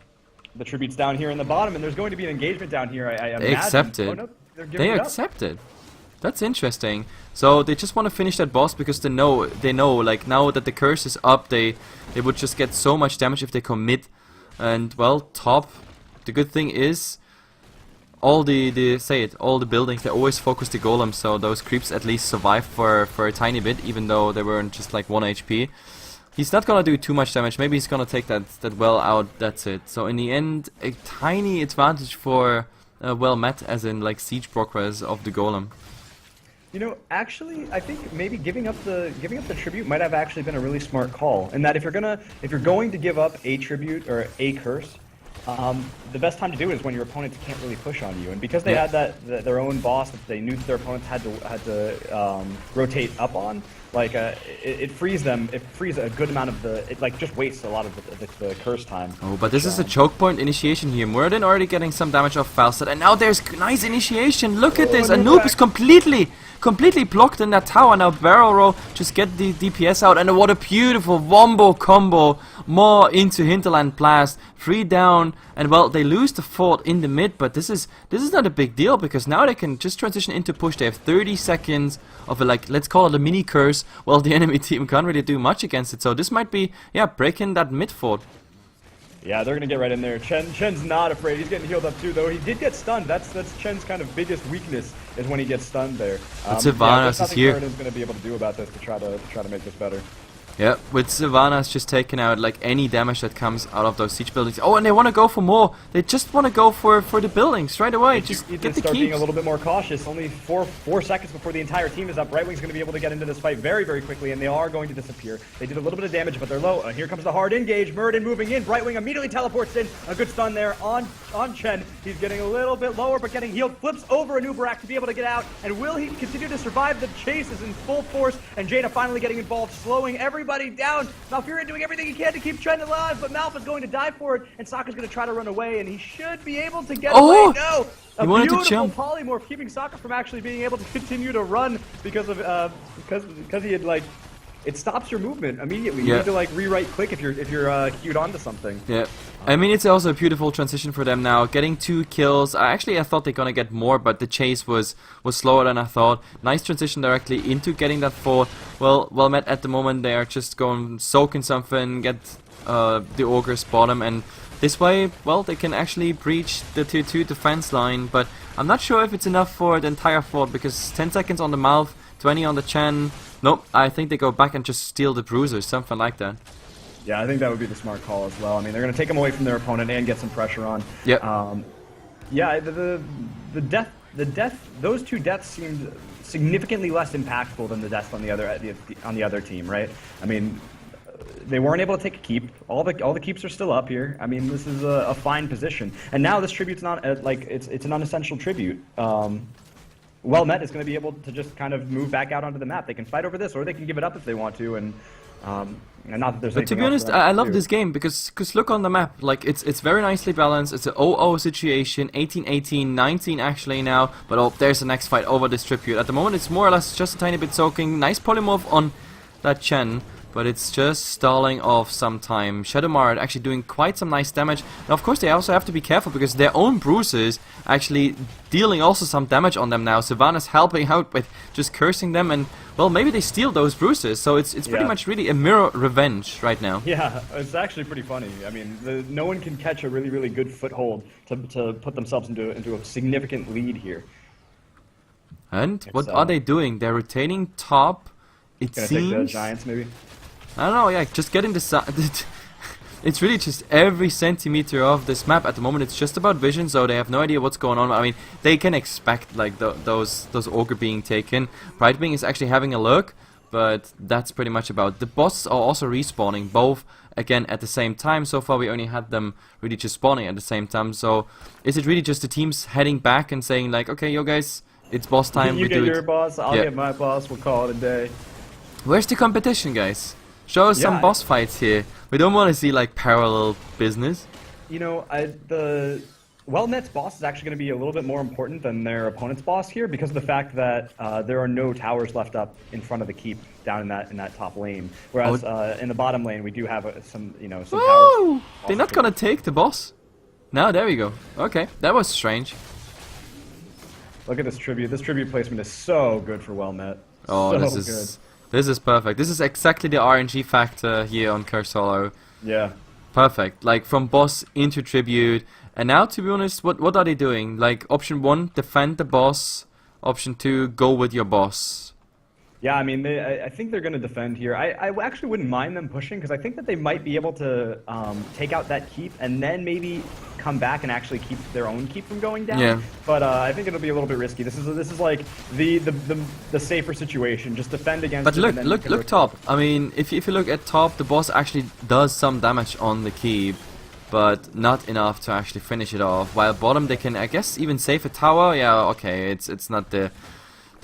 the tribute's down here in the bottom, and there's going to be an engagement down here. I imagine. They accepted. Oh, no. They accepted. That's interesting. So they just want to finish that boss because they know like now that the curse is up, they would just get so much damage if they commit. And well, top. The good thing is all the buildings, they always focus the golem, so those creeps at least survive for a tiny bit, even though they weren't just like 1 HP. He's not gonna do too much damage. Maybe he's gonna take that well out. That's it. So in the end, a tiny advantage for Well-Met, as in like siege progress of the golem. You know, actually, I think maybe giving up the tribute might have actually been a really smart call. In that if you're going to give up a tribute or a curse, the best time to do it is when your opponents can't really push on you. And because they had their own boss that they knew that their opponents had to rotate up on, like it frees them. It frees a good amount of the. It like just wastes a lot of the curse time. Oh, but this is a choke point initiation here. Muradin already getting some damage off Falstad, and now there's nice initiation. Look at this. Anoop is completely blocked in that tower. Now Barrel Roll just get the DPS out, and what a beautiful wombo combo. More into Hinterland Blast, 3 down, and well, they lose the fort in the mid, but this is not a big deal, because now they can just transition into push. They have 30 seconds of a, like, let's call it a mini curse, while the enemy team can't really do much against it. So this might be, yeah, breaking that mid fort. Yeah, they're gonna get right in there. Chen's not afraid. He's getting healed up too, though. He did get stunned. That's Chen's kind of biggest weakness, is when he gets stunned there. Sylvanas is here. Nothing gonna be able to do about this to try to make this better. Yeah, with Sylvanas just taking out like any damage that comes out of those siege buildings. Oh, and they want to go for more. They just want to go for the buildings right away. Just get the keeps. Start being a little bit more cautious. Only four seconds before the entire team is up. Right Wing's going to be able to get into this fight very quickly, and they are going to disappear. They did a little bit of damage, but they're low. Here comes the hard engage. Muradin moving in. Right Wing immediately teleports in. A good stun there on Chen. He's getting a little bit lower, but getting healed. Flips over an Uberak to be able to get out. And will he continue to survive? The chase is in full force, and Jaina finally getting involved, slowing everybody down. Malfurion doing everything he can to keep Chen alive, but Malph's going to die for it, and Sokka's going to try to run away, and he should be able to get away. No! A beautiful polymorph, keeping Sokka from actually being able to continue to run because he had, like, it stops your movement immediately. You need to like re-right click if you're queued onto something. Yeah. I mean, it's also a beautiful transition for them now. Getting 2 kills. I thought they're gonna get more, but the chase was slower than I thought. Nice transition directly into getting that fort. Well-Met at the moment. They are just going soak in something, get the Ogre's bottom, and this way, well, they can actually breach the tier 2 defense line. But I'm not sure if it's enough for the entire fort, because 10 seconds on the mouth, 20 on the Chen. Nope, I think they go back and just steal the bruisers, something like that. Yeah, I think that would be the smart call as well. I mean, they're going to take them away from their opponent and get some pressure on. Yep. Yeah, the death, those 2 deaths seemed significantly less impactful than the deaths on the other team, right? I mean, they weren't able to take a keep. All the keeps are still up here. I mean, this is a fine position. And now this tribute's not it's an unessential tribute. Well-Met is going to be able to just kind of move back out onto the map. They can fight over this, or they can give it up if they want to, and not that there's. But to be honest, I love this game because look on the map, like it's very nicely balanced. It's an 0-0 situation, 18-18, 19 actually now. But oh, there's the next fight over this tribute. At the moment, it's more or less just a tiny bit soaking. Nice polymorph on that Chen. but it's just stalling off some time. Shadowmar actually doing quite some nice damage. Now, of course, they also have to be careful because their own bruises actually dealing also some damage on them now. Savannah's helping out with just cursing them, and well, maybe they steal those bruises. So it's pretty much really a mirror revenge right now. Yeah, it's actually pretty funny. I mean, no one can catch a really good foothold to put themselves into a significant lead here. And what are they doing? They're retaining top. It Gonna seems. take the Giants maybe. I don't know. Yeah, just getting the side. It's really just every centimeter of this map at the moment. It's just about vision, so they have no idea what's going on. I mean, they can expect like those ogre being taken. Brightwing is actually having a look, but that's pretty much about. The bosses are also respawning both again at the same time. So far, we only had them really just spawning at the same time. So is it really just the teams heading back and saying like, okay, yo guys, it's boss time. You get your boss, I'll get my boss. We'll call it a day. Where's the competition, guys? Show us some boss fights here. We don't want to see like parallel business. You know, the WellNet's boss is actually going to be a little bit more important than their opponent's boss here because of the fact that there are no towers left up in front of the keep down in that top lane. Whereas in the bottom lane we do have some towers. They're not gonna take the boss. No, there we go. Okay, that was strange. Look at this tribute. This tribute placement is so good for WellNet. Oh, so this is perfect. This is exactly the RNG factor here on Cursolo. Yeah. Perfect. Like from boss into tribute. And now, to be honest, what are they doing? Like option 1, defend the boss. Option 2, go with your boss. Yeah, I mean, I think they're going to defend here. I actually wouldn't mind them pushing because I think that they might be able to take out that keep and then maybe come back and actually keep their own keep from going down. Yeah. But I think it'll be a little bit risky. This is like the safer situation. Just defend against. But look top. I mean, if you look at top, the boss actually does some damage on the keep, but not enough to actually finish it off. While bottom, they can, I guess, even save a tower. Yeah, okay, it's not the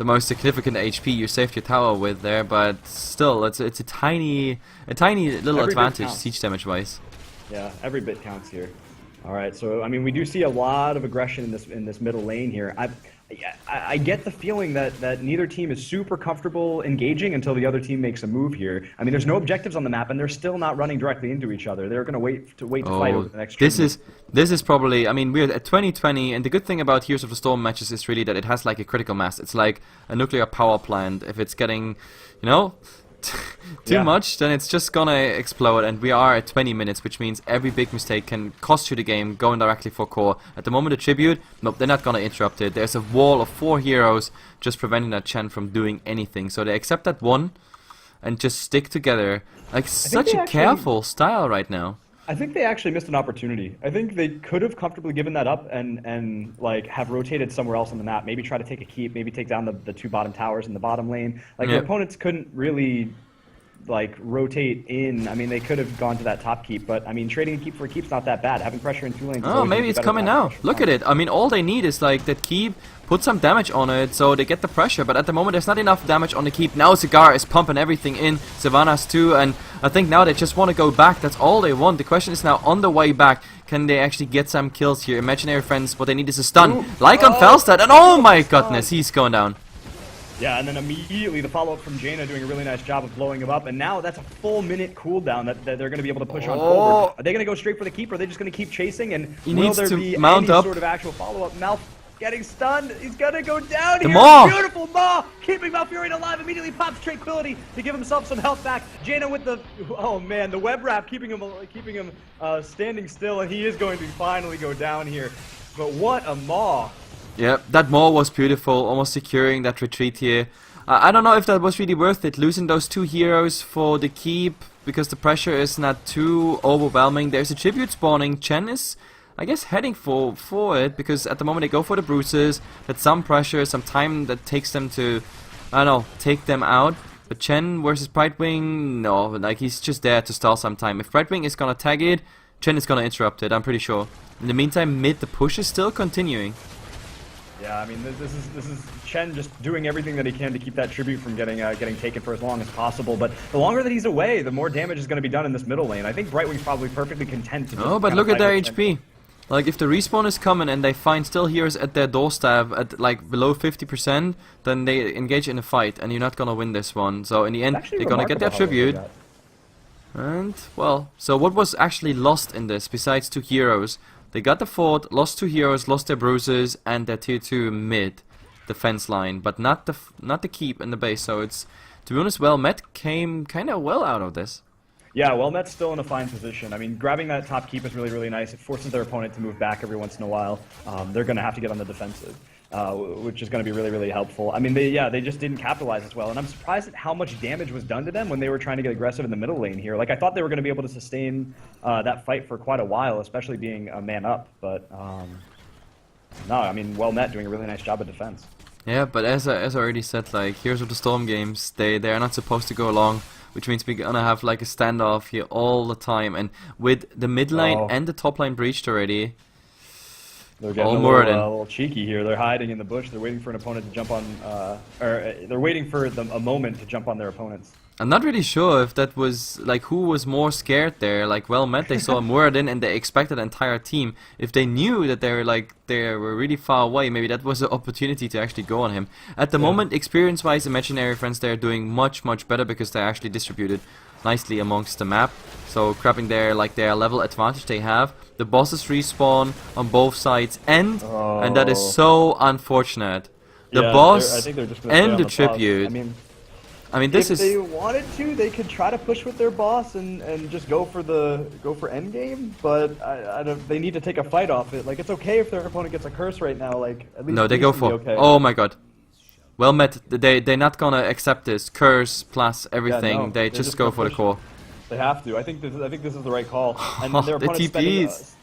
most significant HP you saved your tower with there, but still, it's a tiny little advantage siege damage wise. Yeah, every bit counts here. All right, so I mean, we do see a lot of aggression in this middle lane here. I get the feeling that neither team is super comfortable engaging until the other team makes a move here. I mean, there's no objectives on the map, and they're still not running directly into each other. They're going to wait to fight over the next. This is probably. I mean, we're at 2020, and the good thing about Heroes of the Storm matches is really that it has like a critical mass. It's like a nuclear power plant. If it's getting, too much, then it's just gonna explode, and we are at 20 minutes, which means every big mistake can cost you the game going directly for core. At the moment, the tribute, nope, they're not gonna interrupt it. There's a wall of 4 heroes just preventing that Chen from doing anything, so they accept that one and just stick together. Like, such a careful style right now. I think they actually missed an opportunity. I think they could have comfortably given that up and like have rotated somewhere else on the map. Maybe try to take a keep, maybe take down the 2 bottom towers in the bottom lane. Like, their opponents couldn't really like rotate in. I mean, they could have gone to that top keep, but I mean, trading a keep for a keep's not that bad. Having pressure in 2 lanes. Oh, maybe it's coming now. Look at it. I mean, all they need is like that keep, put some damage on it so they get the pressure, but at the moment there's not enough damage on the keep. Now Cigar is pumping everything in, Savannah's too, and I think now they just want to go back. That's all they want. The question is now, on the way back, can they actually get some kills here? Imaginary friends, what they need is a stun. Ooh. Like on Felstad, and oh my goodness, he's going down. Yeah, and then immediately the follow-up from Jaina doing a really nice job of blowing him up, and now that's a full minute cooldown that they're going to be able to push on forward. Are they going to go straight for the keep, or are they just going to keep chasing, and will there be any sort of actual follow-up? Malf getting stunned, he's going to go down here. Beautiful Maw, keeping Malfurion alive, immediately pops Tranquility to give himself some health back. Jaina with the, oh man, the web wrap keeping him standing still, and he is going to finally go down here. But what a Maw. Yeah, that Maw was beautiful, almost securing that retreat here. I don't know if that was really worth it, losing those 2 heroes for the keep, because the pressure is not too overwhelming. There's a tribute spawning. Chen is, I guess, heading for it, because at the moment they go for the bruises. That's some pressure, some time that takes them to, I don't know, take them out. But Chen versus Brightwing, no, like he's just there to stall some time. If Brightwing is gonna tag it, Chen is gonna interrupt it, I'm pretty sure. In the meantime, mid, the push is still continuing. Yeah, I mean, this is Chen just doing everything that he can to keep that tribute from getting taken for as long as possible. But the longer that he's away, the more damage is going to be done in this middle lane. I think Brightwing's probably perfectly content to just but look at their HP. Like, if the respawn is coming and they find still heroes at their doorstep at like below 50%, then they engage in a fight, and you're not gonna win this one. So in the end, they're gonna get their tribute. And, well, so what was actually lost in this, besides 2 heroes? They got the fort, lost 2 heroes, lost their bruisers, and their tier 2 mid defense line, but not the keep and the base, so it's, to be honest, well, Met came kind of well out of this. Yeah, well, Met's still in a fine position. I mean, grabbing that top keep is really, really nice. It forces their opponent to move back every once in a while. They're going to have to get on the defensive, which is going to be really, really helpful. I mean, they just didn't capitalize as well, and I'm surprised at how much damage was done to them when they were trying to get aggressive in the middle lane here. Like, I thought they were going to be able to sustain that fight for quite a while, especially being a man up, but no, I mean, well, Met doing a really nice job of defense. Yeah, but as I already said, like, Heroes of the Storm games, they are not supposed to go long, which means we're gonna have like a standoff here all the time, and with the mid lane and the top lane breached already. They're getting a little cheeky here. They're hiding in the bush. They're waiting for an opponent to jump on, or they're waiting for a moment to jump on their opponents. I'm not really sure if that was, like, who was more scared there. Like, well, Met, they saw Muradin and they expected the entire team. If they knew that they were really far away, maybe that was the opportunity to actually go on him. At the moment, experience-wise, Imaginary Friends, they're doing much, much better because they're actually distributed nicely amongst the map. So, grabbing their level advantage they have. The bosses respawn on both sides, and that is so unfortunate. The boss and the tribute. I mean, this is. If they wanted to, they could try to push with their boss and just go for endgame. But I don't. They need to take a fight off it. Like, it's okay if their opponent gets a curse right now. Like, at least no, they go for. Okay. Oh my god. Well met. They're not gonna accept this curse plus everything. Yeah, no, they just go for the core. They have to. I think this is the right call. And their the TPs.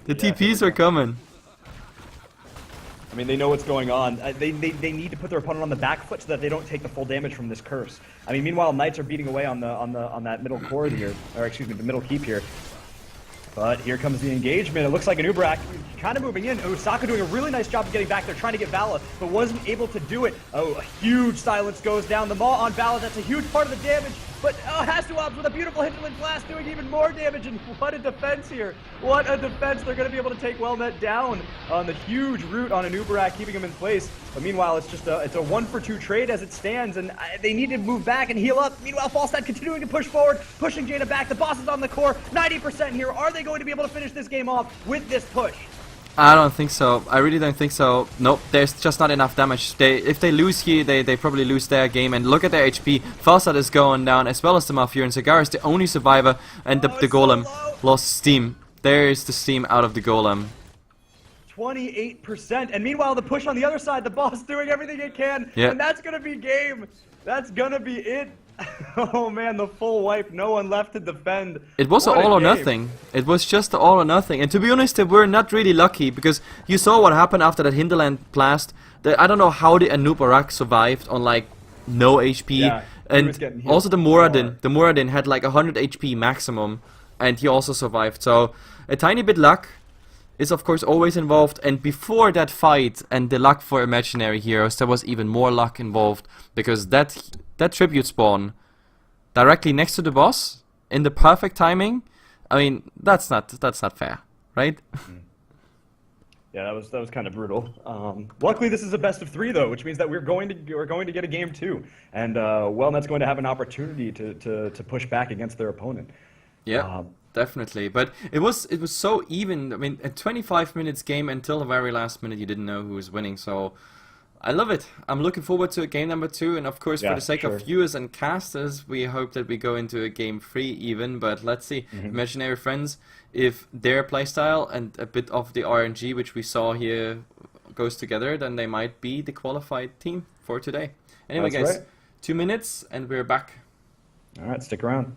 The TPs are coming. I mean, they know what's going on. They need to put their opponent on the back foot so that they don't take the full damage from this curse. I mean, meanwhile, Knights are beating away on that middle core here, or excuse me, the middle keep here. But here comes the engagement. It looks like an Ubrak kind of moving in. Osaka doing a really nice job of getting back there, trying to get Vala, but wasn't able to do it. Oh, a huge silence goes down. The Maw on Vala, that's a huge part of the damage. But Hastuabs with a beautiful Hinterland Blast doing even more damage, and what a defense here. What a defense. They're going to be able to take Wellmet down on the huge root on an Ubrak, keeping him in place. But meanwhile, it's just it's a 1-for-2 trade as it stands, and they need to move back and heal up. Meanwhile, Falstad continuing to push forward, pushing Jaina back. The boss is on the core, 90% here. Are they going to be able to finish this game off with this push? I don't think so. I really don't think so. Nope, there's just not enough damage. If they lose here, they probably lose their game. And look at their HP. Falstad is going down, as well as the Mafia, and Cigar is the only survivor. And the Golem lost steam. There is the steam out of the Golem. 28%. And meanwhile, the push on the other side, the boss doing everything it can. And that's going to be game. That's going to be it. Oh man, the full wipe, no one left to defend. It was an all or nothing. It was just all or nothing. And to be honest, they were not really lucky, because you saw what happened after that Hinterland blast. I don't know how the Anubarak survived on like no HP. Yeah, and also the Muradin. The Muradin had like 100 HP maximum, and he also survived. So a tiny bit luck is of course always involved, and before that fight and the luck for Imaginary Heroes, there was even more luck involved, because that tribute spawn directly next to the boss in the perfect timing, I mean, that's not fair, right? Yeah, that was kind of brutal. Luckily, this is a best of 3 though, which means that we're going to get a game 2, and Wellnet's going to have an opportunity to push back against their opponent. Yeah. Definitely, but it was so even. I mean, a 25 minutes game until the very last minute, you didn't know who was winning. So I love it. I'm looking forward to game number 2, and of course, for the sake of viewers and casters, we hope that we go into a game 3 even. But let's see, Imaginary Friends, if their playstyle and a bit of the RNG which we saw here goes together, then they might be the qualified team for today. Anyway, guys, 2 minutes and we're back. All right, stick around.